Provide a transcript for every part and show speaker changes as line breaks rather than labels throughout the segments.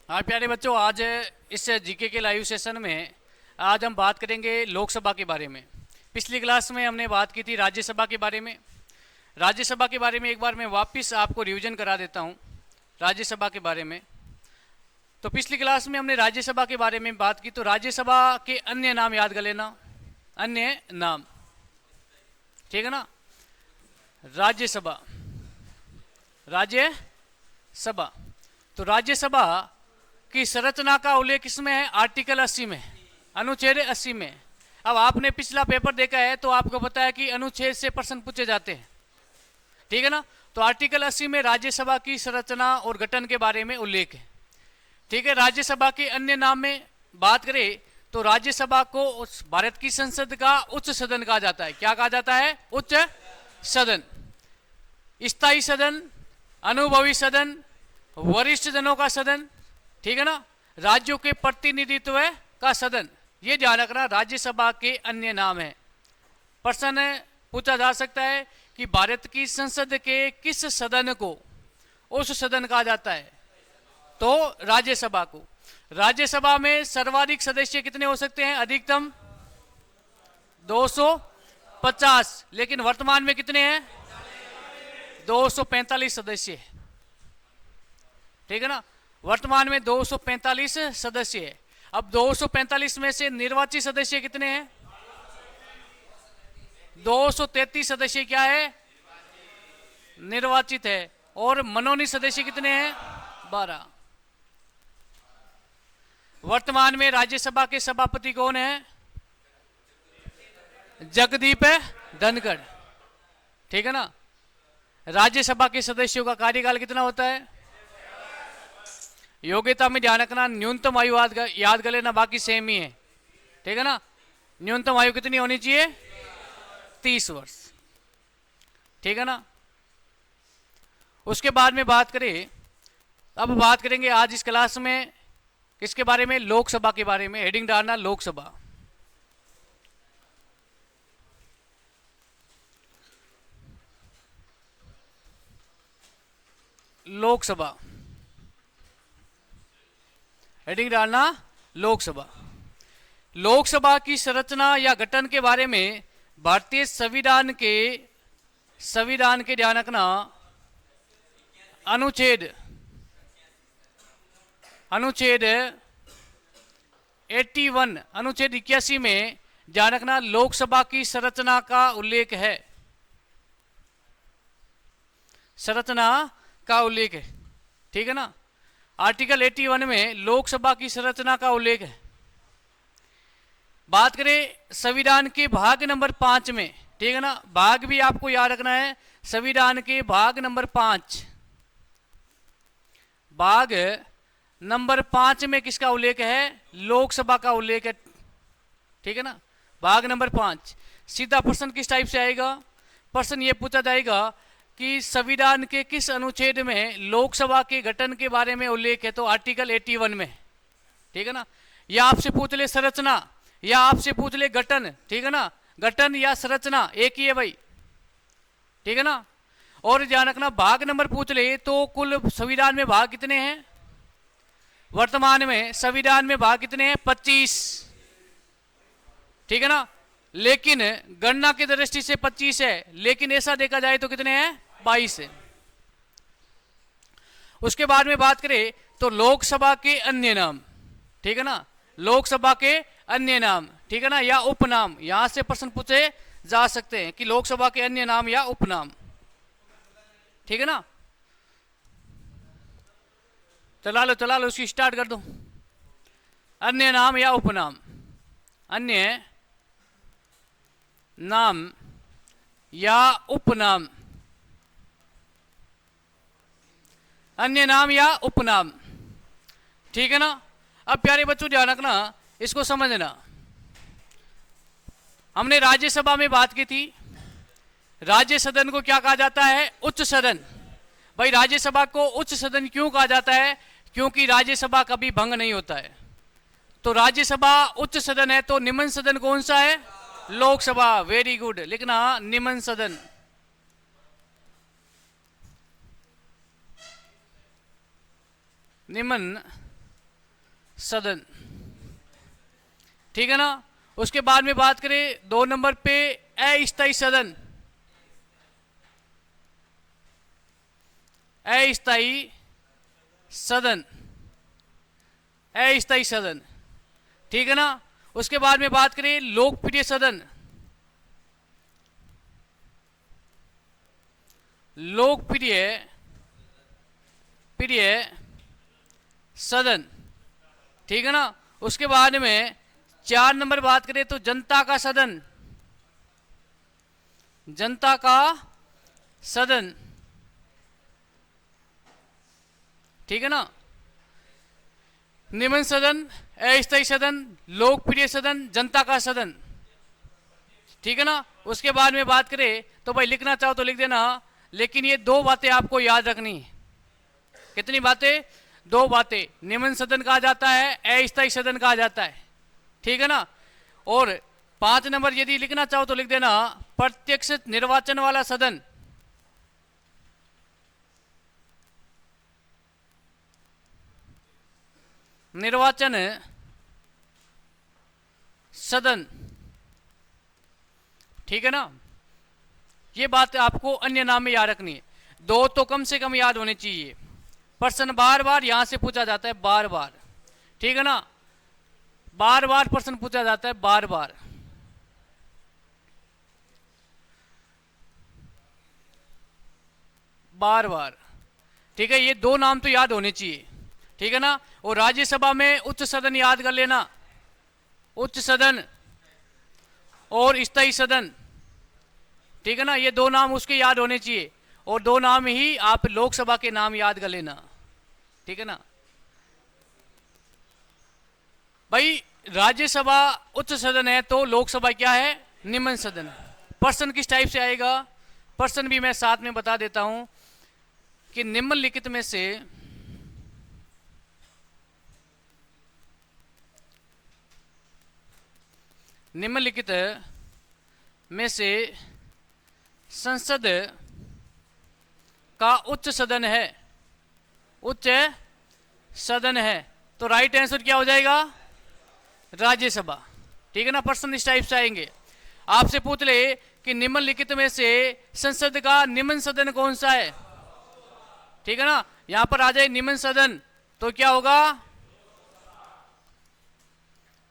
हाँ प्यारे बच्चों, आज इस जीके के लाइव सेशन में आज हम बात करेंगे लोकसभा के बारे में। पिछली क्लास में हमने बात की थी राज्यसभा के बारे में। राज्यसभा के बारे में एक बार मैं वापस आपको रिवीजन करा देता हूँ राज्यसभा के बारे में। तो पिछली क्लास में हमने राज्यसभा के बारे में बात की, तो राज्यसभा के अन्य नाम याद कर लेना, अन्य नाम, ठीक है ना। राज्यसभा, राज्यसभा, तो राज्यसभा की संरचना का उल्लेख किसमें है? आर्टिकल 80 में, अनुच्छेद 80 में। अब आपने पिछला पेपर देखा है तो आपको पता है कि अनुच्छेद से प्रश्न पूछे जाते हैं, ठीक है ना। तो आर्टिकल 80 में राज्यसभा की संरचना और गठन के बारे में उल्लेख है, ठीक है। राज्यसभा के अन्य नाम में बात करें तो राज्यसभा को भारत की संसद का उच्च सदन कहा जाता है। क्या कहा जाता है? उच्च सदन, स्थायी सदन, अनुभवी सदन, वरिष्ठ जनों का सदन, ठीक है ना, राज्यों के प्रतिनिधित्व का सदन। ये ध्यान रखना राज्यसभा के अन्य नाम है। प्रश्न पूछा जा सकता है कि भारत की संसद के किस सदन को उस सदन कहा जाता है? तो राज्यसभा को। राज्यसभा में सर्वाधिक सदस्य कितने हो सकते हैं? अधिकतम 250, लेकिन वर्तमान में कितने हैं? 245 सदस्य, ठीक है ना। वर्तमान में 245 सदस्य है। अब 245 में से निर्वाचित सदस्य कितने हैं? 233 सदस्य क्या है? निर्वाचित है। और मनोनीत सदस्य कितने हैं? 12। वर्तमान में राज्यसभा के सभापति कौन है? जगदीप धनखड़, ठीक है ना। राज्यसभा के सदस्यों का कार्यकाल कितना होता है? योग्यता में ध्यान रखना, न्यूनतम आयु याद कर लेना, बाकी सेम ही है, ठीक है ना। न्यूनतम आयु कितनी होनी चाहिए? 30 वर्ष, ठीक है ना। उसके बाद में बात करें, अब बात करेंगे आज इस क्लास में किसके बारे में? लोकसभा के बारे में। हेडिंग डालना लोकसभा। लोकसभा, हेडिंग डालना लोकसभा। लोकसभा की संरचना या गठन के बारे में भारतीय संविधान के ध्यान रखना, अनुच्छेद 81, अनुच्छेद 81 में ध्यान रखना लोकसभा की संरचना का उल्लेख है, संरचना का उल्लेख है, ठीक है ना। आर्टिकल 81 में लोकसभा की संरचना का उल्लेख है। बात करें संविधान के भाग नंबर 5 में, ठीक है ना, भाग भी आपको याद रखना है। संविधान के भाग नंबर 5, भाग नंबर 5 में किसका उल्लेख है? लोकसभा का उल्लेख है, ठीक है ना। भाग नंबर 5। सीधा प्रश्न किस टाइप से आएगा? प्रश्न ये पूछा जाएगा कि संविधान के किस अनुच्छेद में लोकसभा के गठन के बारे में उल्लेख है? तो आर्टिकल 81 में, ठीक है ना। या आपसे पूछ ले संरचना, या आपसे पूछ ले गठन, ठीक है ना। गठन या संरचना एक ही है भाई, ठीक है ना। और ध्यान रखना भाग नंबर पूछ ले तो कुल संविधान में भाग कितने हैं? वर्तमान में संविधान में भाग कितने हैं? 25, ठीक है ना। लेकिन गणना की दृष्टि से 25 है, लेकिन ऐसा देखा जाए तो कितने हैं? 22 है। उसके बाद में बात करें तो लोकसभा के अन्य नाम, ठीक है ना। लोकसभा के अन्य नाम, ठीक है ना, या उपनाम। यहां से प्रश्न पूछे जा सकते हैं कि लोकसभा के अन्य नाम या उपनाम, ठीक है ना। चला लो उसकी स्टार्ट कर दो। अन्य नाम या उपनाम, अन्य नाम या उपनाम, अन्य नाम या उपनाम, ठीक है ना। अब प्यारे बच्चों ध्यान रखना, इसको समझना। हमने राज्यसभा में बात की थी, राज्य सदन को क्या कहा जाता है? उच्च सदन। भाई राज्यसभा को उच्च सदन क्यों कहा जाता है? क्योंकि राज्यसभा कभी भंग नहीं होता है। तो राज्यसभा उच्च सदन है, तो निम्न सदन कौन सा है? लोकसभा। वेरी गुड, लेकिन हाँ निम्न सदन, निम्न सदन, ठीक है ना। उसके बाद में बात करें 2 नंबर पे अस्थायी सदन, अस्थायी सदन, अस्थायी सदन, ठीक है ना। उसके बाद में बात करें लोकप्रिय सदन, लोकप्रिय प्रिय सदन, ठीक है ना। उसके बाद में 4 नंबर बात करें तो जनता का सदन, जनता का सदन, ठीक है ना। निम्न सदन, अस्थायी सदन, लोकप्रिय सदन, जनता का सदन, ठीक है ना। उसके बाद में बात करें तो भाई लिखना चाहो तो लिख देना, लेकिन ये 2 बातें आपको याद रखनी है। कितनी बातें? 2 बातें। निम्न सदन कहा जाता है, अस्थायी सदन कहा जाता है, ठीक है ना। और 5 नंबर यदि लिखना चाहो तो लिख देना प्रत्यक्ष निर्वाचन वाला सदन, निर्वाचन सदन, ठीक है ना। ये बात आपको अन्य नाम में याद रखनी है। 2 तो कम से कम याद होने चाहिए। प्रश्न बार बार यहां से पूछा जाता है, बार बार, ठीक है ना। बार बार प्रश्न पूछा जाता है, बार बार। बार बार, ठीक है। ये 2 नाम तो याद होने चाहिए, ठीक है ना। और राज्यसभा में उच्च सदन याद कर लेना, उच्च सदन और स्थायी सदन, ठीक है ना। ये 2 नाम उसके याद होने चाहिए, और 2 नाम ही आप लोकसभा के नाम याद कर लेना, ठीक है ना। भाई राज्यसभा उच्च सदन है तो लोकसभा क्या है? निम्न सदन। प्रश्न किस टाइप से आएगा? प्रश्न भी मैं साथ में बता देता हूं कि निम्नलिखित में से निम्नलिखित में से संसद का उच्च सदन है, उच्च सदन है, तो राइट आंसर क्या हो जाएगा? राज्यसभा, ठीक है ना। प्रश्न इस टाइप से आएंगे। आपसे पूछ ले कि निम्नलिखित में से संसद का निम्न सदन कौन सा है, ठीक है ना। यहां पर आ जाए निम्न सदन तो क्या होगा?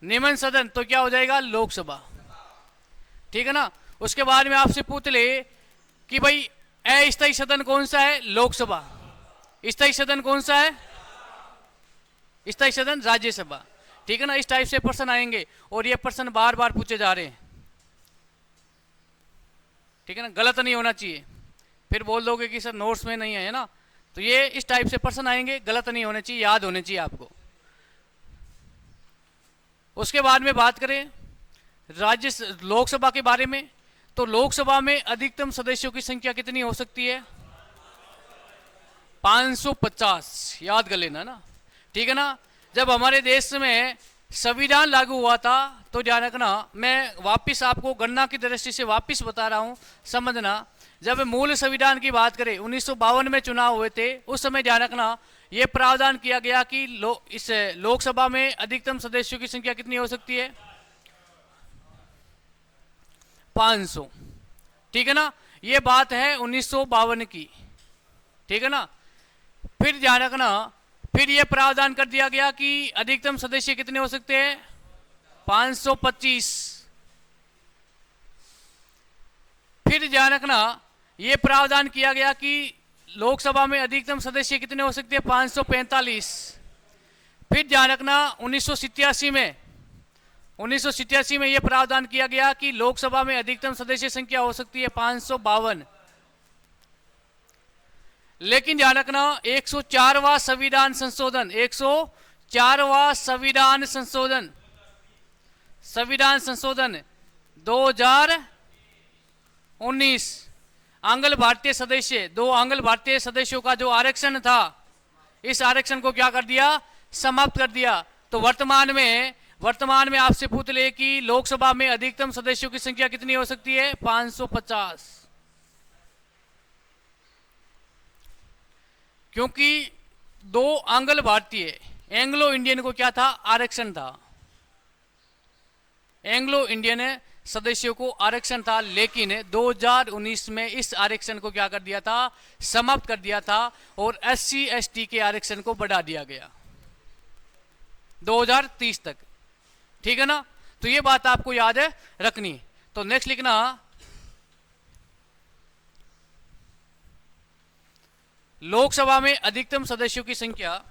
निम्न सदन तो क्या हो जाएगा? लोकसभा, ठीक है ना। उसके बाद में आपसे पूछ ले कि भाई अस्थायी सदन कौन सा है? लोकसभा। स्थायी सदन कौन सा है? स्थायी सदन राज्यसभा, ठीक है ना। इस टाइप से प्रश्न आएंगे और ये प्रश्न बार बार पूछे जा रहे हैं, ठीक है ना। गलत नहीं होना चाहिए, फिर बोल दोगे कि सर नोट्स में नहीं है ना। तो ये इस टाइप से प्रश्न आएंगे, गलत नहीं होने चाहिए, याद होने चाहिए आपको। उसके बाद में बात करें लोकसभा के बारे में, तो लोकसभा में अधिकतम सदस्यों की संख्या कितनी हो सकती है? 550, याद कर लेना ना, ठीक है ना। जब हमारे देश में संविधान लागू हुआ था तो ध्यान रखना, मैं वापिस आपको गणना की दृष्टि से वापिस बता रहा हूं, समझना। जब मूल संविधान की बात करें 1952 में चुनाव हुए थे, उस समय ध्यान रखना यह प्रावधान किया गया कि इस लोकसभा में अधिकतम सदस्यों की संख्या कितनी हो सकती है? 500, ठीक है ना। यह बात है 1952 की, ठीक है ना। फिर ध्यान रखना, फिर यह प्रावधान कर दिया गया कि अधिकतम सदस्य कितने हो सकते हैं? 525। फिर ध्यान रखना, यह प्रावधान किया गया कि लोकसभा में अधिकतम सदस्य कितने हो सकते हैं? 545। फिर ध्यान रखना 1987 में यह प्रावधान किया गया कि लोकसभा में अधिकतम सदस्य संख्या हो सकती है 552। लेकिन ध्यान रखना 104वां संविधान संशोधन, 104वां संविधान संशोधन 2019 आंग्ल भारतीय सदस्य, 2 आंग्ल भारतीय सदस्यों का जो आरक्षण था, इस आरक्षण को क्या कर दिया? समाप्त कर दिया। तो वर्तमान में आपसे पूछ ले कि लोकसभा में अधिकतम सदस्यों की संख्या कितनी हो सकती है? 550। क्योंकि 2 आंग्ल भारतीय, एंग्लो इंडियन को क्या था, आरक्षण था। एंग्लो इंडियन सदस्यों को आरक्षण था, लेकिन 2019 में इस आरक्षण को क्या कर दिया था, समाप्त कर दिया था और SC ST के आरक्षण को बढ़ा दिया गया 2030 तक। ठीक है ना, तो ये बात आपको याद है रखनी। तो नेक्स्ट लिखना, लोकसभा में अधिकतम सदस्यों की संख्या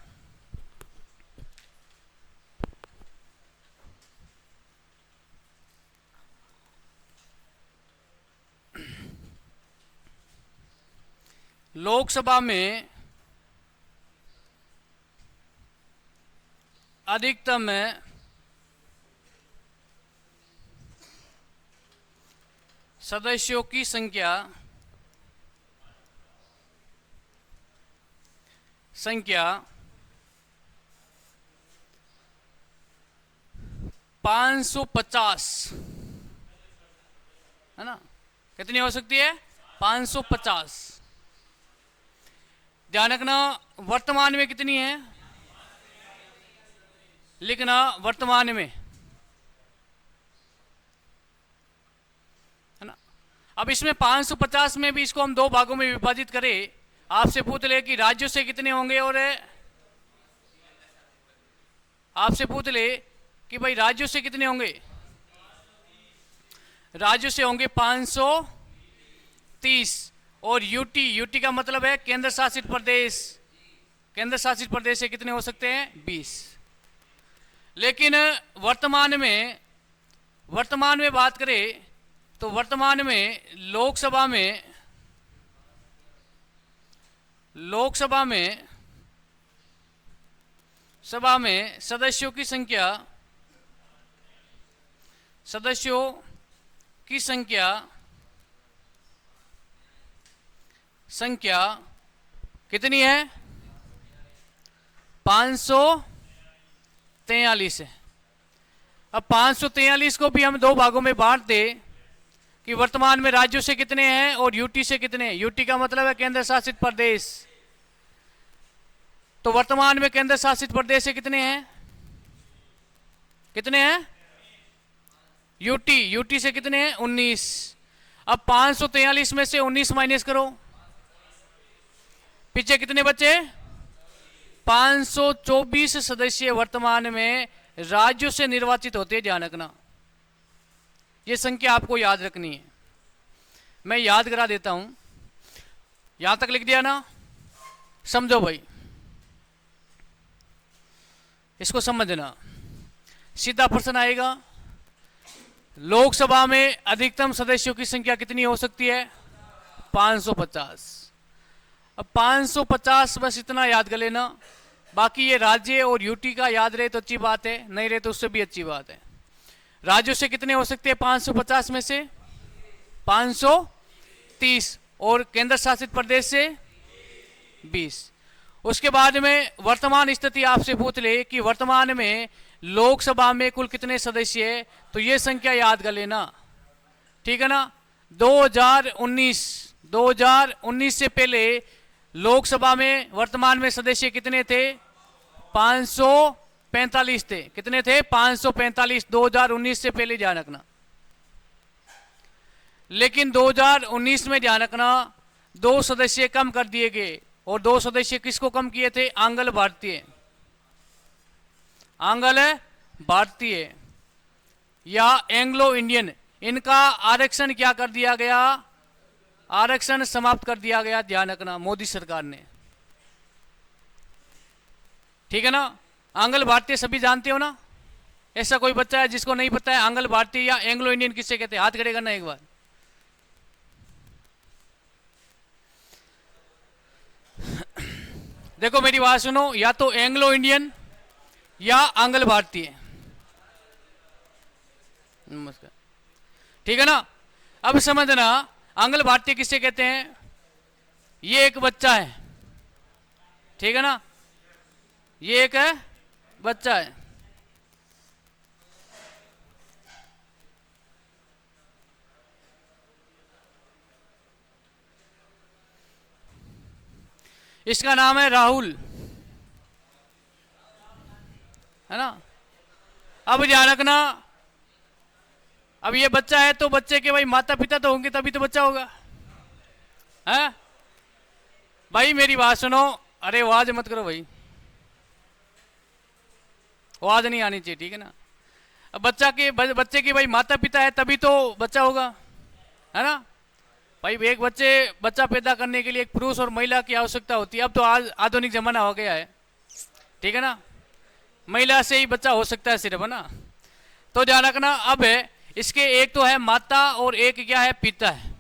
लोकसभा में अधिकतम सदस्यों की संख्या 550 है ना, कितनी हो सकती है, 550। ध्यान रखना वर्तमान में कितनी है, लिखना वर्तमान में, है ना। अब इसमें 550 में भी इसको हम दो भागों में विभाजित करें, आपसे पूछ ले कि राज्यों से कितने होंगे, और आपसे पूछ ले कि भाई राज्यों से कितने होंगे, राज्यों से होंगे 530, और यूटी का मतलब है केंद्र शासित प्रदेश, केंद्र शासित प्रदेश से कितने हो सकते हैं, 20। लेकिन वर्तमान में बात करें तो वर्तमान में लोकसभा में सदस्यों की संख्या कितनी है, 543 है। अब 543 को भी हम दो भागों में बांट दे कि वर्तमान में राज्यों से कितने हैं और यूटी से कितने हैं। यूटी का मतलब है केंद्र शासित प्रदेश, तो वर्तमान में केंद्र शासित प्रदेश से कितने हैं, यूटी से कितने हैं, 19। अब 543 में से 19 माइनस करो, पीछे कितने बचे, 524 सदस्य वर्तमान में राज्यों से निर्वाचित होते हैं। ध्यान रखना, यह संख्या आपको याद रखनी है, मैं याद करा देता हूं। यहां तक लिख दिया ना, समझो भाई, इसको समझना। सीधा प्रश्न आएगा, लोकसभा में अधिकतम सदस्यों की संख्या कितनी हो सकती है, 550। अब 550 बस इतना याद कर लेना, बाकी ये राज्य और यूटी का याद रहे तो अच्छी बात है, नहीं रहे तो उससे भी अच्छी बात है। राज्यों से कितने हो सकते हैं 550 में से, 530, और केंद्र शासित प्रदेश से 20। उसके बाद में वर्तमान स्थिति आपसे पूछ ले कि वर्तमान में लोकसभा में कुल कितने सदस्य है, तो ये संख्या याद कर लेना, ठीक है ना। 2019 से पहले लोकसभा में वर्तमान में सदस्य कितने थे, 545 थे। कितने थे, 545, 2019 से पहले, ध्यान रखना। लेकिन 2019 में ध्यान रखना 2 सदस्य कम कर दिए गए, और 2 सदस्य किसको कम किए थे, आंग्ल भारतीय या एंग्लो इंडियन, इनका आरक्षण क्या कर दिया गया, आरक्षण समाप्त कर दिया गया। ध्यान रखना, मोदी सरकार ने, ठीक है ना। आंग्ल भारतीय सभी जानते हो ना, ऐसा कोई बच्चा है जिसको नहीं पता है आंग्ल भारतीय या एंग्लो इंडियन किससे कहते हैं, हाथ खड़े करना एक बार। देखो मेरी बात सुनो, या तो एंग्लो इंडियन या आंग्ल भारतीय। नमस्कार, ठीक है ना। अब समझना, आंग्ल भारतीय किससे कहते हैं, ये एक बच्चा है, ठीक है ना, ये एक है बच्चा है, इसका नाम है राहुल। है ना। अब ध्यान रखना, अब ये बच्चा है तो बच्चे के भाई माता पिता तो होंगे तभी तो बच्चा होगा, है भाई। मेरी बात सुनो, अरे आवाज मत करो भाई, आवाज नहीं आनी चाहिए, ठीक है ना। अब बच्चे के भाई माता पिता है तभी तो बच्चा होगा, है ना भाई। एक बच्चा पैदा करने के लिए एक पुरुष और महिला की आवश्यकता होती है। अब तो आज आधुनिक जमाना हो गया है, ठीक है ना, महिला से ही बच्चा हो सकता है सिर्फ, है ना। तो ध्यान रखना, अब है इसके एक तो है माता और एक क्या है पिता है,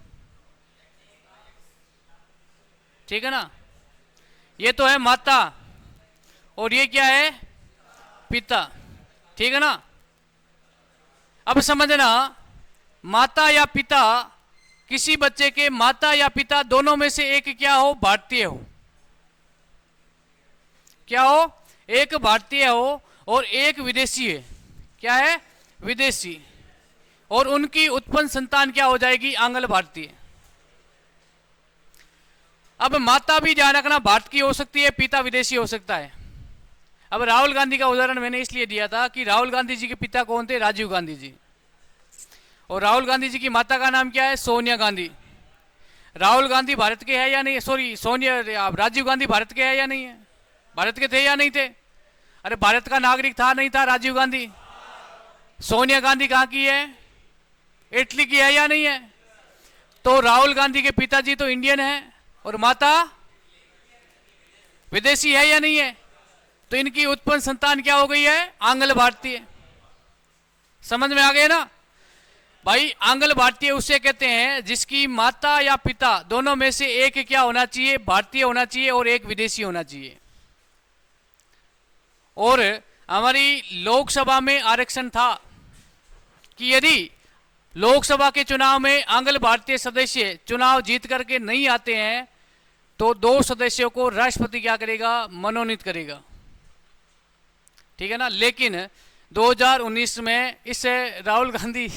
ठीक है ना। ये तो है माता और ये क्या है पिता, ठीक है ना। अब समझना, माता या पिता, किसी बच्चे के माता या पिता दोनों में से एक क्या हो, भारतीय हो, क्या हो, एक भारतीय हो और एक विदेशी है, क्या है, विदेशी। और उनकी उत्पन्न संतान क्या हो जाएगी, आंग्ल भारतीय। अब माता भी ध्यान रखना भारत की हो सकती है, पिता विदेशी हो सकता है। अब राहुल गांधी का उदाहरण मैंने इसलिए दिया था कि राहुल गांधी जी के पिता कौन थे, राजीव गांधी जी, और राहुल गांधी जी की माता का नाम क्या है, सोनिया गांधी। राहुल गांधी भारत के है या नहीं, सॉरी सोनिया, राजीव गांधी भारत के है या नहीं है, भारत के थे या नहीं थे, अरे भारत का नागरिक था नहीं था राजीव गांधी। सोनिया गांधी कहाँ की है, इटली की है या नहीं है। तो राहुल गांधी के पिताजी तो इंडियन है और माता विदेशी है या नहीं है, तो इनकी उत्पन्न संतान क्या हो गई है, आंग्ल भारतीय। समझ में आ गए ना भाई। आंग्ल भारतीय उसे कहते हैं जिसकी माता या पिता दोनों में से एक क्या होना चाहिए, भारतीय होना चाहिए और एक विदेशी होना चाहिए। और हमारी लोकसभा में आरक्षण था कि यदि लोकसभा के चुनाव में आंग्ल भारतीय सदस्य चुनाव जीत करके नहीं आते हैं तो 2 सदस्यों को राष्ट्रपति क्या करेगा, मनोनीत करेगा, ठीक है ना। लेकिन 2019 में इस राहुल गांधी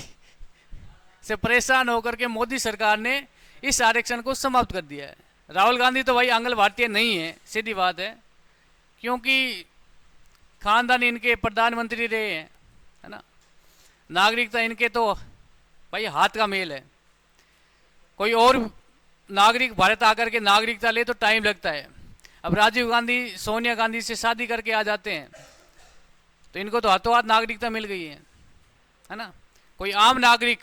से परेशान होकर के मोदी सरकार ने इस आरक्षण को समाप्त कर दिया है। राहुल गांधी तो भाई आंग्ल भारतीय नहीं है, सीधी बात है, क्योंकि खानदान इनके प्रधानमंत्री रहे हैं, है ना। नागरिकता इनके तो भाई हाथ का मेल है। कोई और नागरिक भारत आकर के नागरिकता ले तो टाइम लगता है। अब राजीव गांधी सोनिया गांधी से शादी करके आ जाते हैं तो इनको तो हाथों हाथ नागरिकता मिल गई है ना। कोई आम नागरिक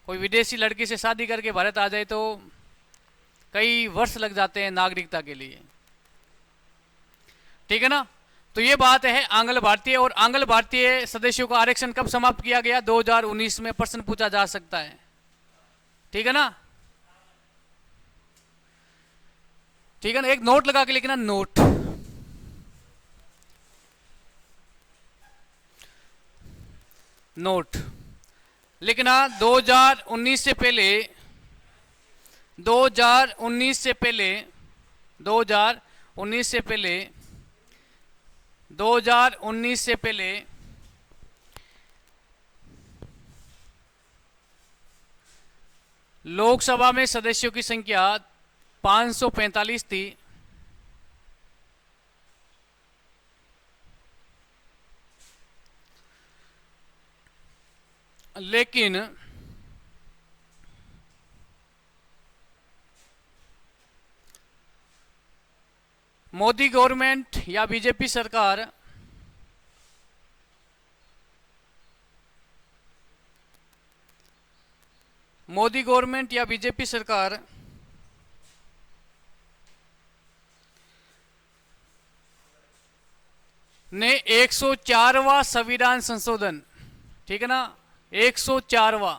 कोई विदेशी लड़की से शादी करके भारत आ जाए तो कई वर्ष लग जाते हैं नागरिकता के लिए, ठीक है ना। तो ये बात है आंग्ल भारतीय। और आंग्ल भारतीय सदस्यों का आरक्षण कब समाप्त किया गया, 2019 में, प्रश्न पूछा जा सकता है, ठीक है ना, ठीक है ना। एक नोट लगा के लिखना, नोट, नोट लिखना। 2019 से पहले 2019 से पहले 2019 से पहले 2019 से पहले लोकसभा में सदस्यों की संख्या 545 थी, लेकिन मोदी गवर्नमेंट या बीजेपी सरकार मोदी गवर्नमेंट या बीजेपी सरकार ने 104वां संविधान संशोधन, ठीक है ना, 104वां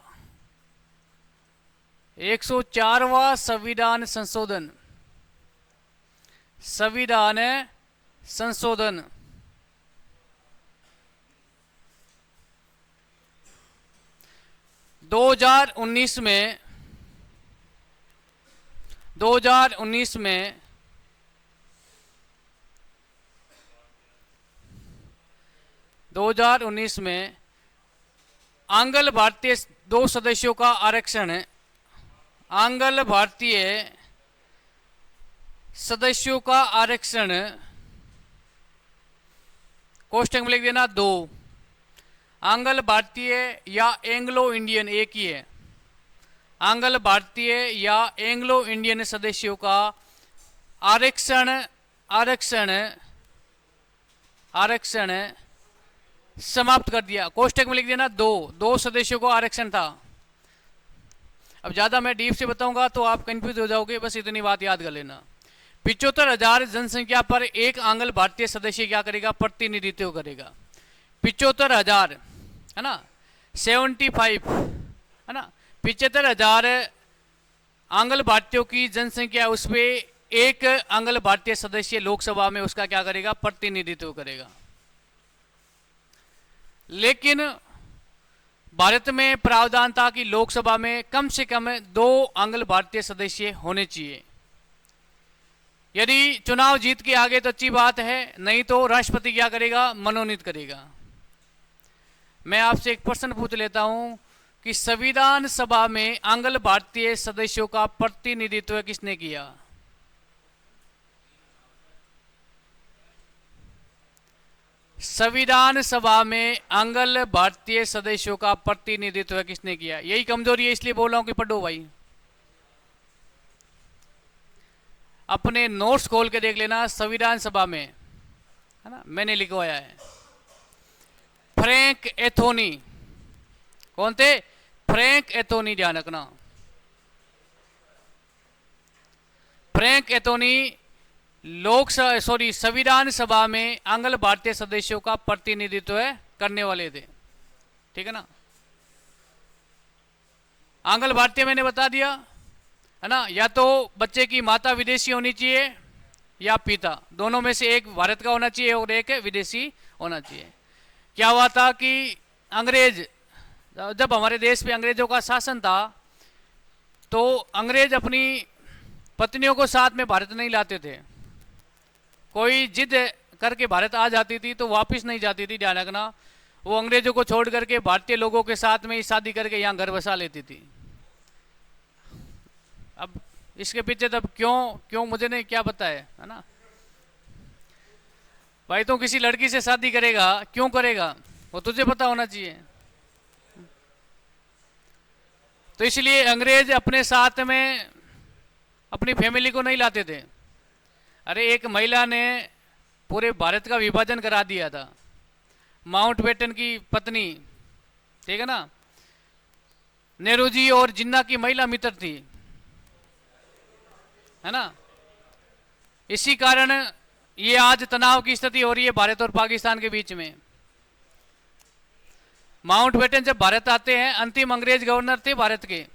संविधान संशोधन, संविधान संशोधन 2019 में 2019 में 2019 में आंग्ल भारतीय 2 सदस्यों का आरक्षण है। आंग्ल भारतीय सदस्यों का आरक्षण कोष्टक में लिख देना 2। आंग्ल भारतीय या एंग्लो इंडियन एक ही है। आंग्ल भारतीय या एंग्लो इंडियन सदस्यों का आरक्षण आरक्षण आरक्षण समाप्त कर दिया। कोष्टक में लिख देना 2 सदस्यों को आरक्षण था। अब ज्यादा मैं डीप से बताऊंगा तो आप कंफ्यूज हो जाओगे, बस इतनी बात याद कर लेना। 75,000 जनसंख्या पर एक आंग्ल भारतीय सदस्य क्या करेगा? प्रतिनिधित्व करेगा। 75,000 है ना, 75 है ना, 75,000 आंग्ल भारतीयों की जनसंख्या, उसमें एक आंग्ल भारतीय सदस्य लोकसभा में उसका क्या करेगा? प्रतिनिधित्व करेगा। लेकिन भारत में प्रावधान था कि लोकसभा में कम से कम 2 आंग्ल भारतीय सदस्य होने चाहिए। यदि चुनाव जीत के आगे तो अच्छी बात है, नहीं तो राष्ट्रपति क्या करेगा? मनोनीत करेगा। मैं आपसे एक प्रश्न पूछ लेता हूं कि संविधान सभा में आंग्ल भारतीय सदस्यों का प्रतिनिधित्व किसने किया? संविधान सभा में आंग्ल भारतीय सदस्यों का प्रतिनिधित्व किसने किया? यही कमजोरी है, इसलिए बोल रहा हूं कि पढ़ो भाई। अपने नोट्स खोल के देख लेना, संविधान सभा में है ना, मैंने लिखवाया है। फ्रैंक एंथोनी, कौन थे? फ्रैंक एंथोनी, ध्यान रखना। फ्रैंक एंथोनी संविधान सभा में आंग्ल भारतीय सदस्यों का प्रतिनिधित्व करने वाले थे। ठीक है ना। आंग्ल भारतीय मैंने बता दिया है ना, या तो बच्चे की माता विदेशी होनी चाहिए या पिता, दोनों में से एक भारत का होना चाहिए और एक विदेशी होना चाहिए। क्या हुआ था कि अंग्रेज, जब हमारे देश पे अंग्रेजों का शासन था तो अंग्रेज अपनी पत्नियों को साथ में भारत नहीं लाते थे। कोई जिद करके भारत आ जाती थी तो वापस नहीं जाती थी, ध्यान रखना। वो अंग्रेजों को छोड़ करके भारतीय लोगों के साथ में ही शादी करके यहाँ घर बसा लेती थी। अब इसके पीछे तब क्यों मुझे नहीं क्या पता है ना भाई। तो किसी लड़की से शादी करेगा, क्यों करेगा वो तुझे पता होना चाहिए। तो इसलिए अंग्रेज अपने साथ में अपनी फैमिली को नहीं लाते थे। अरे एक महिला ने पूरे भारत का विभाजन करा दिया था, माउंटबेटन की पत्नी, ठीक है ना। नेहरू जी और जिन्ना की महिला मित्र थी, है ना। इसी कारण ये आज तनाव की स्थिति हो रही है भारत और पाकिस्तान के बीच में। माउंटबेटन जब भारत आते हैं, अंतिम अंग्रेज गवर्नर थे भारत के,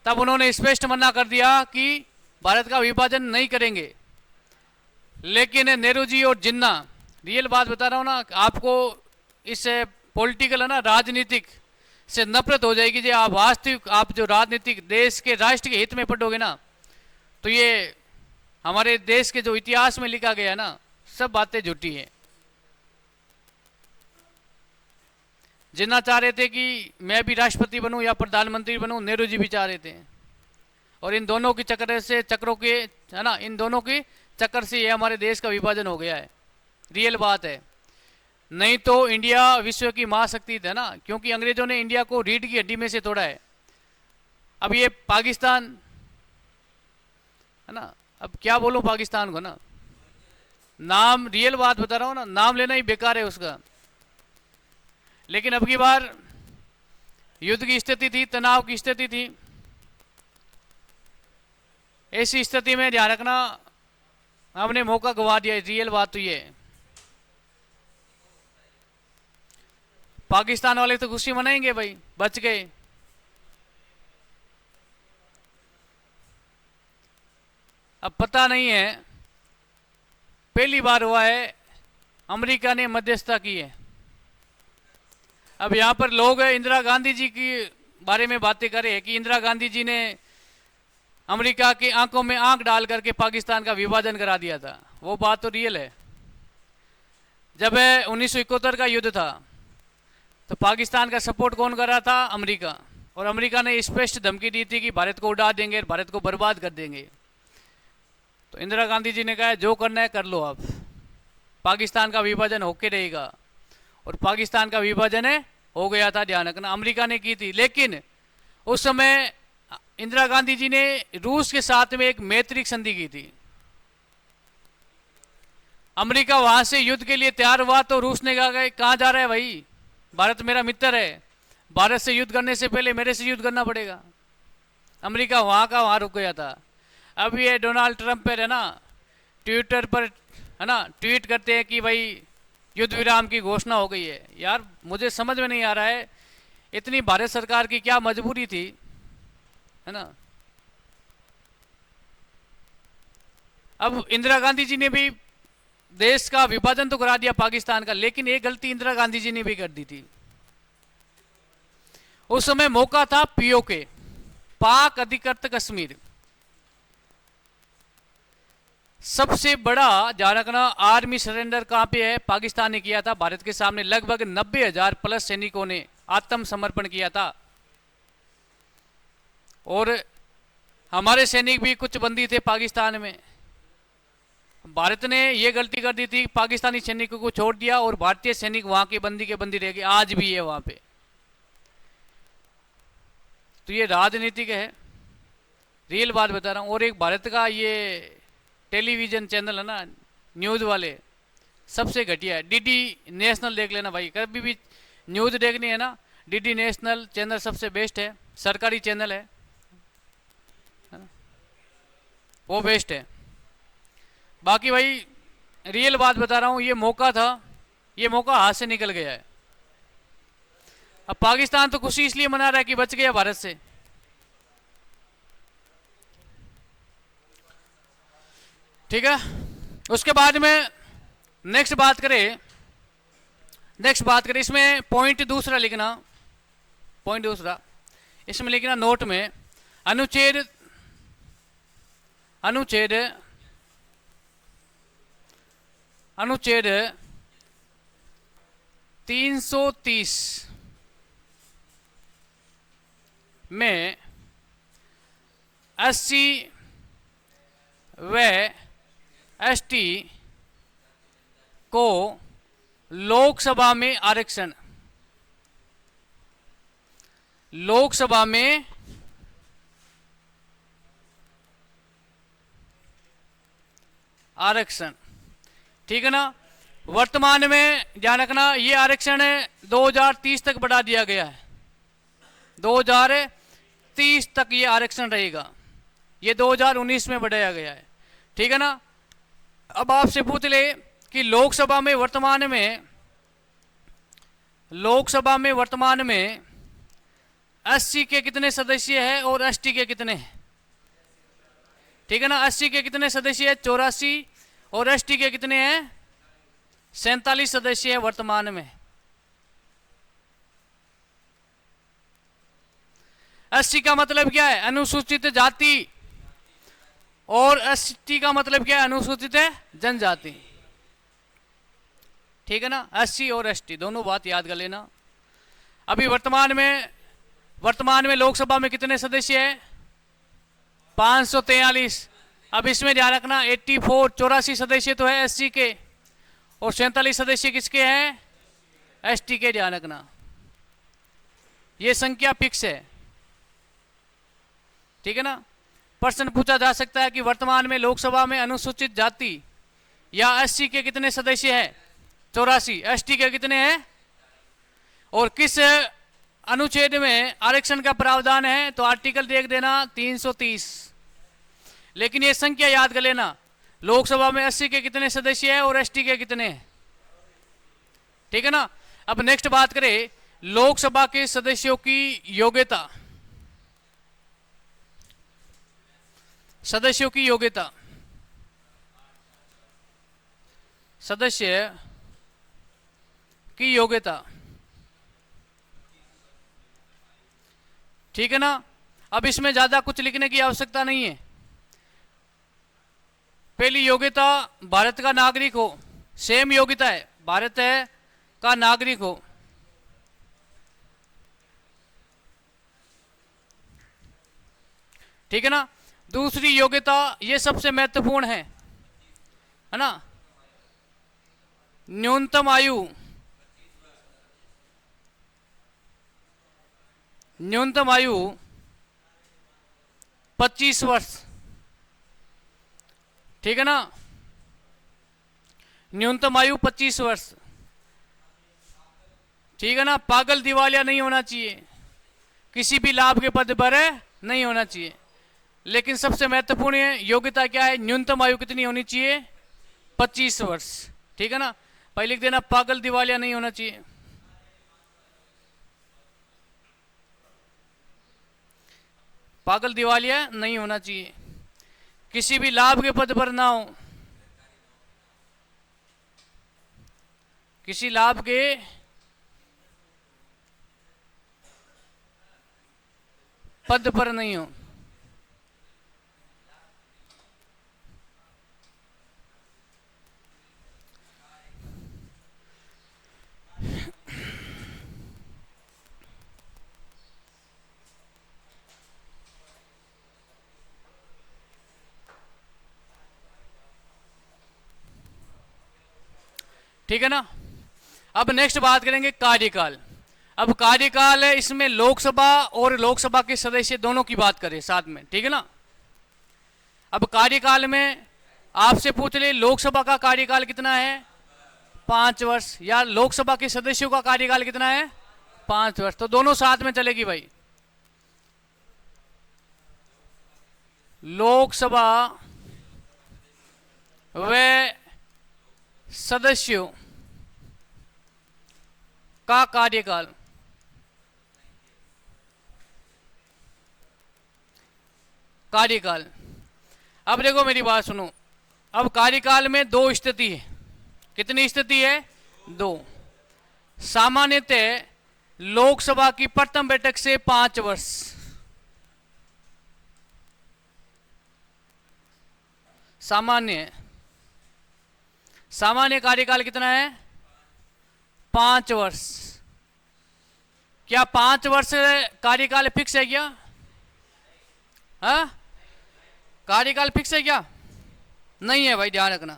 तब उन्होंने स्पष्ट मना कर दिया कि भारत का विभाजन नहीं करेंगे। लेकिन नेहरू जी और जिन्ना, रियल बात बता रहा हूं ना आपको, इस पॉलिटिकल है ना, राजनीतिक से नफरत हो जाएगी। जो आप वास्तविक, आप जो राजनीतिक देश के राष्ट्र के हित में पढ़ोगे ना, तो ये हमारे देश के जो इतिहास में लिखा गया ना, सब बातें झूठी हैं। जिन्ना चाह रहे थे कि मैं भी राष्ट्रपति बनूं या प्रधानमंत्री बनूं, नेहरू जी भी चाह रहे थे। और इन दोनों की चक्रों के है ना, इन दोनों की चक्कर से ये हमारे देश का विभाजन हो गया है। रियल बात है। नहीं तो इंडिया विश्व की महाशक्ति था ना, क्योंकि अंग्रेजों ने इंडिया को रीढ़ की हड्डी में से तोड़ा है। अब ये पाकिस्तान है ना, अब क्या बोलूं पाकिस्तान को ना, नाम, रियल बात बता रहा हूं ना, नाम लेना ही बेकार है उसका। लेकिन अब की बार युद्ध की स्थिति थी, तनाव की स्थिति थी। ऐसी स्थिति में ध्यान रखना, हमने मौका गवा दिया। रियल बात तो ये, पाकिस्तान वाले तो खुशी मनाएंगे भाई, बच गए। अब पता नहीं है, पहली बार हुआ है अमेरिका ने मध्यस्थता की है। अब यहां पर लोग इंदिरा गांधी जी की बारे में बातें करें कि इंदिरा गांधी जी ने अमेरिका की आंखों में आंख डाल करके पाकिस्तान का विभाजन करा दिया था। वो बात तो रियल है। जब 1971 का युद्ध था तो पाकिस्तान का सपोर्ट कौन कर रहा था? अमेरिका। और अमेरिका ने स्पष्ट धमकी दी थी कि भारत को उड़ा देंगे, भारत को बर्बाद कर देंगे। तो इंदिरा गांधी जी ने कहा जो करना है कर लो आप। पाकिस्तान का विभाजन होके रहेगा, और पाकिस्तान का विभाजन हो गया था, ध्यान रखना, अमेरिका ने की थी। लेकिन उस समय इंदिरा गांधी जी ने रूस के साथ में एक मैत्रिक संधि की थी। अमेरिका वहां से युद्ध के लिए तैयार हुआ तो रूस ने कहा कहाँ जा रहा है भाई, भारत मेरा मित्र है, भारत से युद्ध करने से पहले मेरे से युद्ध करना पड़ेगा। अमेरिका वहां का वहां रुक गया था। अब ये डोनाल्ड ट्रंप है ना, ट्विटर पर है ना, ट्वीट करते हैं कि भाई युद्ध विराम की घोषणा हो गई है। यार मुझे समझ में नहीं आ रहा है, इतनी भारत सरकार की क्या मजबूरी थी, है ना। अब इंदिरा गांधी जी ने भी देश का विभाजन तो करा दिया पाकिस्तान का, लेकिन एक गलती इंदिरा गांधी जी ने भी कर दी थी। उस समय मौका था पीओके, पाक अधिकृत कश्मीर, सबसे बड़ा ध्यान रखना आर्मी सरेंडर कहां पे है, पाकिस्तान ने किया था। भारत के सामने लगभग 90,000 प्लस सैनिकों ने आत्मसमर्पण किया था, और हमारे सैनिक भी कुछ बंदी थे पाकिस्तान में। भारत ने यह गलती कर दी थी, पाकिस्तानी सैनिकों को छोड़ दिया और भारतीय सैनिक वहां के बंदी रह गए, आज भी है वहां पे। तो ये राजनीतिक है, रियल बात बता रहा हूं। और एक भारत का ये टेलीविजन चैनल है ना, न्यूज़ वाले, सबसे घटिया है। डीडी नेशनल देख लेना भाई, कभी भी न्यूज़ देखनी है ना, डीडी नेशनल चैनल सबसे बेस्ट है, सरकारी चैनल है ना? वो बेस्ट है। बाकी भाई रियल बात बता रहा हूं, ये मौका था, ये मौका हाथ से निकल गया है। अब पाकिस्तान तो खुशी इसलिए मना रहा है कि बच गया भारत से। ठीक है, उसके बाद में नेक्स्ट बात करें, इसमें पॉइंट दूसरा लिखना, पॉइंट दूसरा इसमें लिखना नोट में, अनुच्छेद 330 में SC व ST को लोकसभा में आरक्षण, लोकसभा में आरक्षण, ठीक है ना। वर्तमान में ध्यान रखना, ये आरक्षण 2030 तक बढ़ा दिया गया है, 2030 तक ये आरक्षण रहेगा, ये 2019 में बढ़ाया गया है, ठीक है ना। अब आपसे पूछ ले कि लोकसभा में वर्तमान में SC के कितने सदस्य हैं और ST के कितने हैं, ठीक है ना। SC के कितने सदस्य हैं, 84, और ST के कितने हैं, 47 सदस्य हैं वर्तमान में। SC का मतलब क्या है, अनुसूचित जाति, और ST का मतलब क्या है, अनुसूचित जनजाति, ठीक है ना। SC और ST दोनों बात याद कर लेना। अभी वर्तमान में लोकसभा में कितने सदस्य हैं, 543। अब इसमें ध्यान रखना 84 सदस्य तो है SC के, और 47 सदस्य किसके हैं, ST के, ध्यान रखना। ये संख्या फिक्स है, ठीक है ना। प्रश्न पूछा जा सकता है कि वर्तमान में लोकसभा में अनुसूचित जाति या SC के कितने सदस्य हैं, 84, ST के कितने हैं, और किस अनुच्छेद में आरक्षण का प्रावधान है, तो आर्टिकल देख देना 330। लेकिन ये संख्या याद कर लेना, लोकसभा में SC के कितने सदस्य हैं और ST के कितने हैं, ठीक है ना। अब नेक्स्ट बात करें लोकसभा के सदस्यों की योग्यता, सदस्य की योग्यता, ठीक है ना। अब इसमें ज्यादा कुछ लिखने की आवश्यकता नहीं है। पहली योग्यता भारत का नागरिक हो, सेम योग्यता है, भारत है का नागरिक हो, ठीक है ना। दूसरी योग्यता, ये सबसे महत्वपूर्ण है ना, न्यूनतम आयु 25 वर्ष, ठीक है ना। न्यूनतम आयु 25 वर्ष, ठीक है ना। पागल दिवालिया नहीं होना चाहिए, किसी भी लाभ के पद पर नहीं होना चाहिए। लेकिन सबसे महत्वपूर्ण है योग्यता क्या है, न्यूनतम आयु कितनी होनी चाहिए, 25 वर्ष, ठीक है ना। पहले लिख देना, पागल दिवालिया नहीं होना चाहिए। पागल दिवालिया नहीं होना चाहिए, किसी भी लाभ के पद पर ना हो, किसी लाभ के पद पर नहीं हो। ठीक है ना। अब नेक्स्ट बात करेंगे कार्यकाल। अब कार्यकाल है, इसमें लोकसभा और लोकसभा के सदस्य दोनों की बात करें साथ में, ठीक है ना। अब कार्यकाल में आपसे पूछ ले, लोकसभा का कार्यकाल कितना है, 5 वर्ष, या लोकसभा के सदस्यों का कार्यकाल कितना है, 5 वर्ष, तो दोनों साथ में चलेगी भाई। लोकसभा व सदस्यों का कार्यकाल, कार्यकाल। अब देखो मेरी बात सुनो, अब कार्यकाल में दो स्थिति है। कितनी स्थिति है, दो। सामान्यतः लोकसभा की प्रथम बैठक से 5 वर्ष, सामान्य कार्यकाल कितना है, 5 वर्ष। क्या 5 वर्ष कार्यकाल फिक्स है क्या, हाँ? कार्यकाल फिक्स है क्या, नहीं है भाई, ध्यान रखना।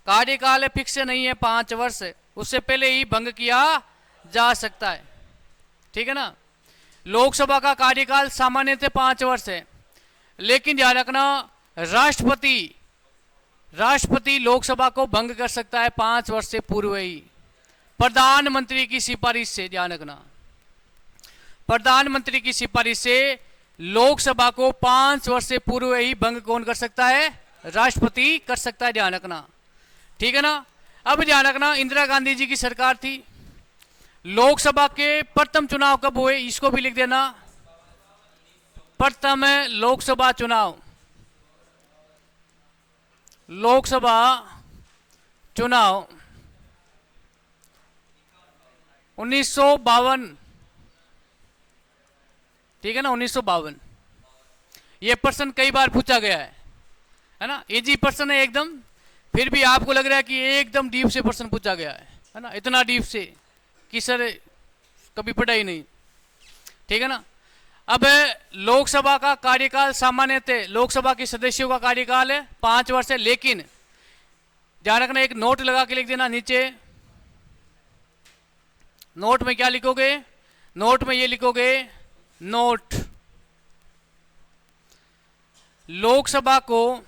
कार्यकाल फिक्स नहीं है, 5 वर्ष, उससे पहले ही भंग किया जा सकता है, ठीक है ना। लोकसभा का कार्यकाल सामान्यतः 5 वर्ष है, लेकिन ध्यान रखना राष्ट्रपति लोकसभा को भंग कर सकता है 5 वर्ष से पूर्व ही, प्रधानमंत्री की सिफारिश से। ध्यान रखना, प्रधानमंत्री की सिफारिश से लोकसभा को 5 वर्ष से पूर्व ही भंग कौन कर सकता है, राष्ट्रपति कर सकता है, ध्यान रखना, ठीक है ना। अब ध्यान रखना, इंदिरा गांधी जी की सरकार थी, लोकसभा के प्रथम चुनाव कब हुए, इसको भी लिख देना, प्रथम लोकसभा चुनाव, लोकसभा चुनाव 1952, ठीक है ना, 1952। ये प्रश्न कई बार पूछा गया है ना, इजी प्रश्न है एकदम, फिर भी आपको लग रहा है कि एकदम डीप से प्रश्न पूछा गया है ना, इतना डीप से कि सर कभी पढ़ा ही नहीं, ठीक है ना। अब लोकसभा का कार्यकाल सामान्यतः लोकसभा के सदस्यों का कार्यकाल है 5 वर्ष है, लेकिन ध्यान रखना, एक नोट लगा के लिख देना नीचे। नोट में क्या लिखोगे, नोट में ये लिखोगे, नोट, लोकसभा को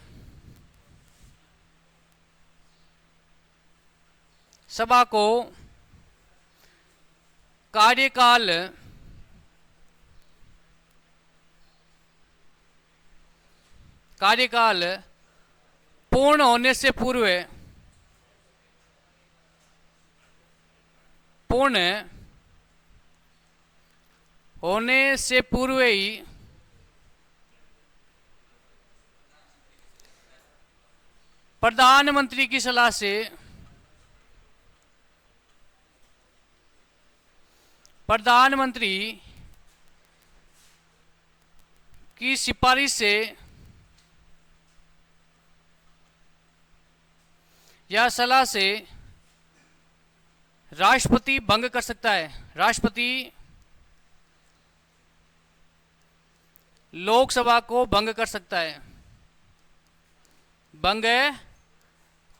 कार्यकाल पूर्ण होने से पूर्व ही प्रधानमंत्री की सलाह से प्रधानमंत्री की सिफारिश से या सलाह से राष्ट्रपति भंग कर सकता है, राष्ट्रपति लोकसभा को भंग कर सकता है, भंग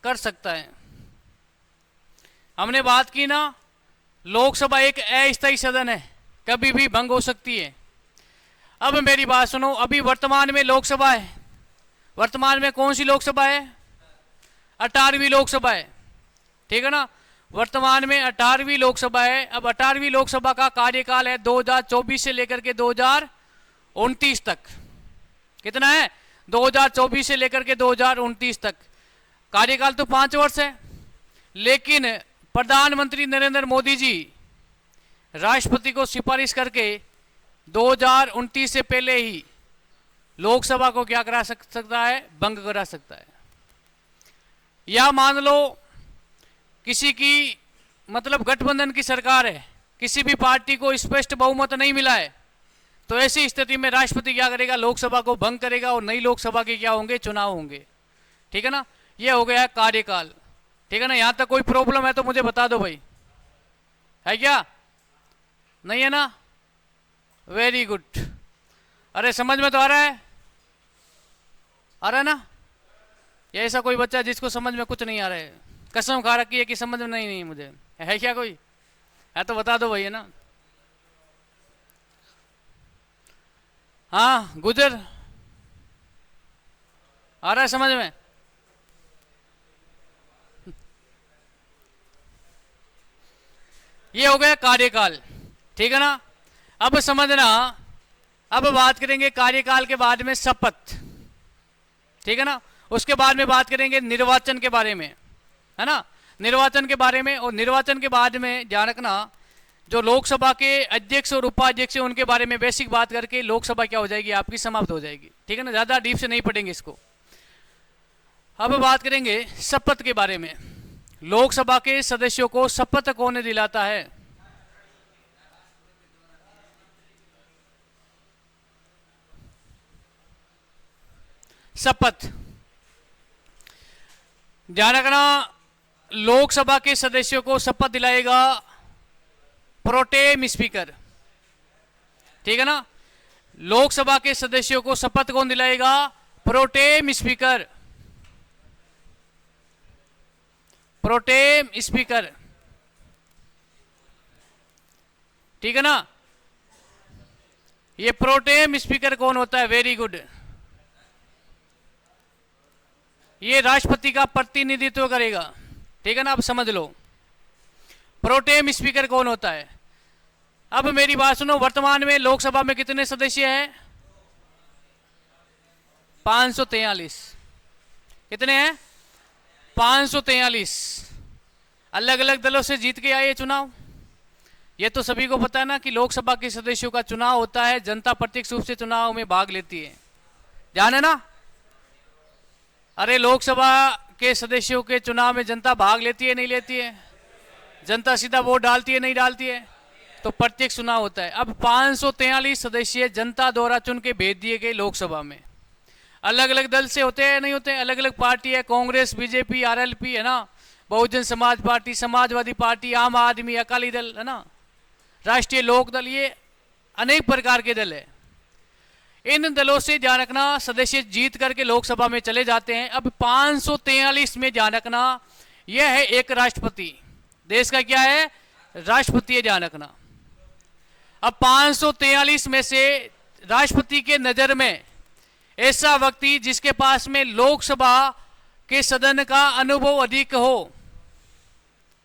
कर सकता है। हमने बात की ना, लोकसभा एक अस्थायी सदन है, कभी भी भंग हो सकती है। अब मेरी बात सुनो, अभी वर्तमान में लोकसभा है, वर्तमान में कौन सी लोकसभा है? 18वीं लोकसभा है, ठीक है ना। वर्तमान में 18वीं लोकसभा है। अब 18वीं लोकसभा का कार्यकाल है 2024 से लेकर के 2029 तक। कितना है? 2024 से लेकर के 2029 तक। कार्यकाल तो 5 वर्ष है, लेकिन प्रधानमंत्री नरेंद्र मोदी जी राष्ट्रपति को सिफारिश करके 2029 से पहले ही लोकसभा को क्या करा सकता है? भंग करा सकता है। या मान लो किसी की मतलब गठबंधन की सरकार है, किसी भी पार्टी को स्पष्ट बहुमत नहीं मिला है, तो ऐसी स्थिति में राष्ट्रपति क्या करेगा? लोकसभा को भंग करेगा और नई लोकसभा के क्या होंगे? चुनाव होंगे, ठीक है ना। यह हो गया है कार्यकाल, ठीक है ना। यहां तक कोई प्रॉब्लम है तो मुझे बता दो भाई, है क्या? नहीं है ना? Very good. अरे समझ में तो आ रहा है? आ रहा है ना? या ऐसा कोई बच्चा जिसको समझ में कुछ नहीं आ रहा है, कसम खा रखी है कि समझ में नहीं मुझे, है क्या कोई? है तो बता दो भाई, है ना। हाँ गुजर, आ रहा है समझ में? ये हो गया कार्यकाल, ठीक है ना। अब समझना, अब बात करेंगे कार्यकाल के बाद में शपथ, ठीक है ना। उसके बाद में बात करेंगे निर्वाचन के बारे में, है ना, निर्वाचन के बारे में। और निर्वाचन के बाद में ध्यान रखना, जो लोकसभा के अध्यक्ष और उपाध्यक्ष हैं उनके बारे में बेसिक बात करके लोकसभा क्या हो जाएगी? आपकी समाप्त हो जाएगी, ठीक है ना। ज्यादा डीप से नहीं पढ़ेंगे इसको। अब बात करेंगे शपथ के बारे में। लोकसभा के सदस्यों को शपथ कौन दिलाता है? शपथ, ध्यान रखना, लोकसभा के सदस्यों को शपथ दिलाएगा प्रोटेम स्पीकर, ठीक है ना। लोकसभा के सदस्यों को शपथ कौन दिलाएगा? प्रोटेम स्पीकर, प्रोटेम स्पीकर, ठीक है ना। ये प्रोटेम स्पीकर कौन होता है? Very good. ये राष्ट्रपति का प्रतिनिधित्व करेगा, ठीक है ना। अब समझ लो प्रोटेम स्पीकर कौन होता है। अब मेरी बात सुनो, वर्तमान में लोकसभा में कितने सदस्य हैं? 543। कितने हैं? 543। अलग अलग दलों से जीत के आए चुनाव। ये तो सभी को पता है ना कि लोकसभा के सदस्यों का चुनाव होता है, जनता प्रत्यक्ष रूप से चुनाव में भाग लेती है, ध्यान है ना। अरे लोकसभा के सदस्यों के चुनाव में जनता भाग लेती है, नहीं लेती है? जनता सीधा वोट डालती है, नहीं डालती है? तो प्रत्यक्ष चुनाव होता है। अब 543 सदस्य जनता द्वारा चुन के भेज दिए गए लोकसभा में। अलग अलग दल से होते हैं, नहीं होते? अलग अलग पार्टी है, कांग्रेस, बीजेपी, आरएलपी, है ना, बहुजन समाज पार्टी, समाजवादी पार्टी, आम आदमी, अकाली दल, है ना, राष्ट्रीय लोक दल, ये अनेक प्रकार के दल है। इन दलों से ध्यान रखना सदस्य जीत करके लोकसभा में चले जाते हैं। अब 543 में ध्यान रखना यह है एक राष्ट्रपति, देश का क्या है? राष्ट्रपति है, ध्यान रखना। अब 543 में से राष्ट्रपति के नजर में ऐसा व्यक्ति जिसके पास में लोकसभा के सदन का अनुभव अधिक हो,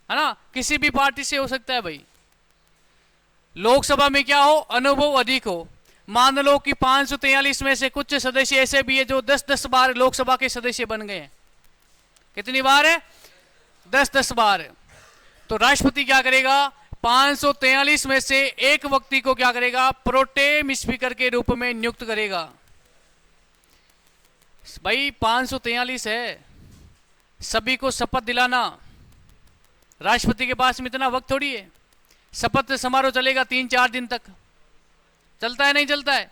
है ना, किसी भी पार्टी से हो सकता है भाई, लोकसभा में क्या हो? अनुभव अधिक हो। मान लो कि 543 में से कुछ सदस्य ऐसे भी है जो 10-10 बार लोकसभा के सदस्य बन गए हैं। कितनी बार है? 10-10 बार। तो राष्ट्रपति क्या करेगा? 543 में से एक व्यक्ति को क्या करेगा? प्रोटेम स्पीकर के रूप में नियुक्त करेगा। भाई 543 है, सभी को शपथ दिलाना, राष्ट्रपति के पास में इतना वक्त थोड़ी है। शपथ समारोह चलेगा 3-4 दिन तक, चलता है नहीं चलता है?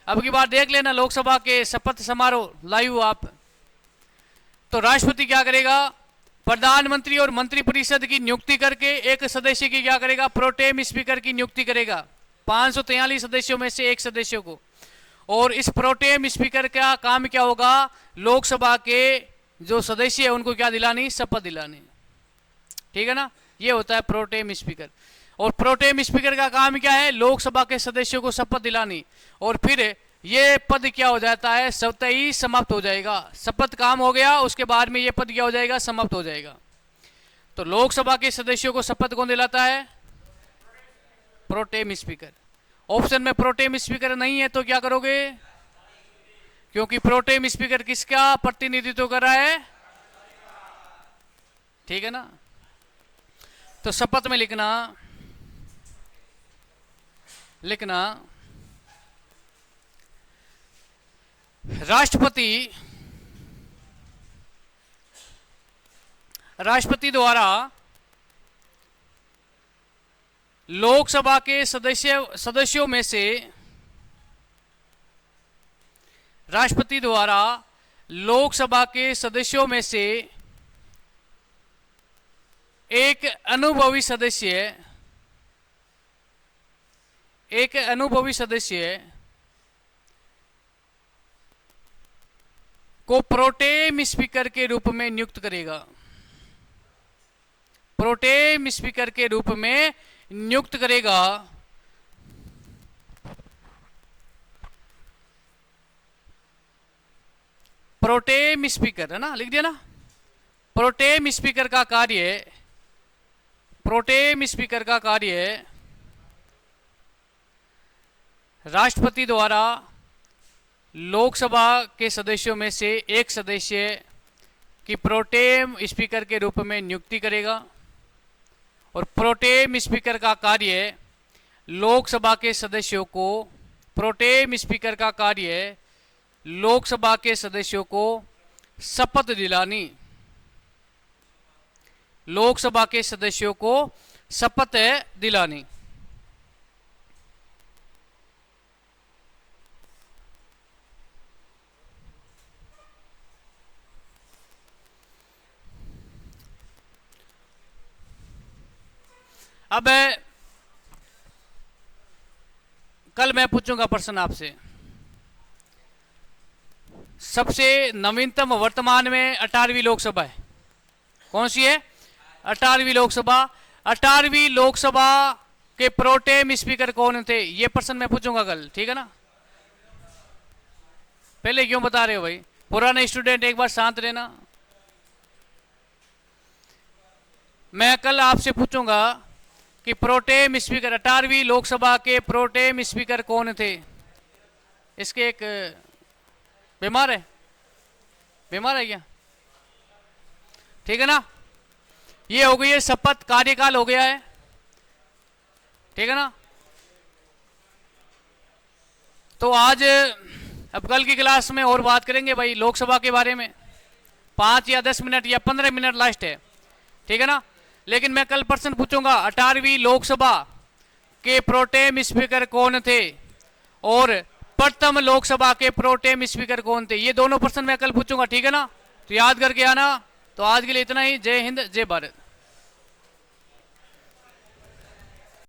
अब की बार देख लेना लोकसभा के शपथ समारोह लाइव आप। तो राष्ट्रपति क्या करेगा? प्रधानमंत्री और मंत्रिपरिषद की नियुक्ति करके एक सदस्य की क्या करेगा? प्रोटेम स्पीकर की नियुक्ति करेगा 543 सदस्यों में से एक सदस्य को। और इस प्रोटेम स्पीकर का काम क्या होगा? लोकसभा के जो सदस्य है उनको क्या दिलानी? शपथ दिलानी, ठीक है ना। ये होता है प्रोटेम स्पीकर। और प्रोटेम स्पीकर का काम क्या है? लोकसभा के सदस्यों को शपथ दिलानी। और फिर ये पद क्या हो जाता है? स्वतः ही समाप्त हो जाएगा। शपथ काम हो गया, उसके बाद में ये पद क्या हो जाएगा? समाप्त हो जाएगा। तो लोकसभा के सदस्यों को शपथ कौन दिलाता है? Pro tem speaker. ऑप्शन में प्रोटेम स्पीकर नहीं है तो क्या करोगे? क्योंकि प्रोटेम स्पीकर किसका प्रतिनिधित्व कर रहा है? ठीक है ना। तो शपथ में लिखना राष्ट्रपति द्वारा लोकसभा के सदस्यों में से राष्ट्रपति द्वारा लोकसभा के सदस्यों में से एक अनुभवी सदस्य को प्रोटेम स्पीकर के रूप में नियुक्त करेगा। प्रोटेम स्पीकर के रूप में नियुक्त करेगा। प्रोटेम स्पीकर है ना, लिख दिया ना। प्रोटेम स्पीकर का कार्य राष्ट्रपति द्वारा लोकसभा के सदस्यों में से एक सदस्य की प्रोटेम स्पीकर के रूप में नियुक्ति करेगा। और प्रोटेम स्पीकर का कार्य लोकसभा के सदस्यों को शपथ दिलानी। लोकसभा के सदस्यों को शपथ दिलानी। अब कल मैं पूछूंगा प्रश्न आपसे। सबसे नवीनतम वर्तमान में 18वीं लोकसभा है। कौन सी है? 18वीं लोकसभा। 18वीं लोकसभा के प्रोटेम स्पीकर कौन थे? ये प्रश्न मैं पूछूंगा कल, ठीक है ना। पहले क्यों बता रहे हो भाई? पुराने स्टूडेंट एक बार शांत रहना। मैं कल आपसे पूछूंगा कि प्रोटेम स्पीकर 18वीं लोकसभा के प्रोटेम स्पीकर कौन थे। इसके एक बीमार है क्या? ठीक है ना। ये हो गई है शपथ, कार्यकाल हो गया है, ठीक है ना। तो आज अब कल की क्लास में और बात करेंगे भाई लोकसभा के बारे में। 5 या 10 मिनट या 15 मिनट लास्ट है, ठीक है ना। लेकिन मैं कल प्रश्न पूछूंगा 18वीं लोकसभा के प्रोटेम स्पीकर कौन थे और प्रथम लोकसभा के प्रोटेम स्पीकर कौन थे। ये दोनों प्रश्न मैं कल पूछूंगा, ठीक है ना। तो याद करके आना। तो आज के लिए इतना ही। जय हिंद, जय भारत।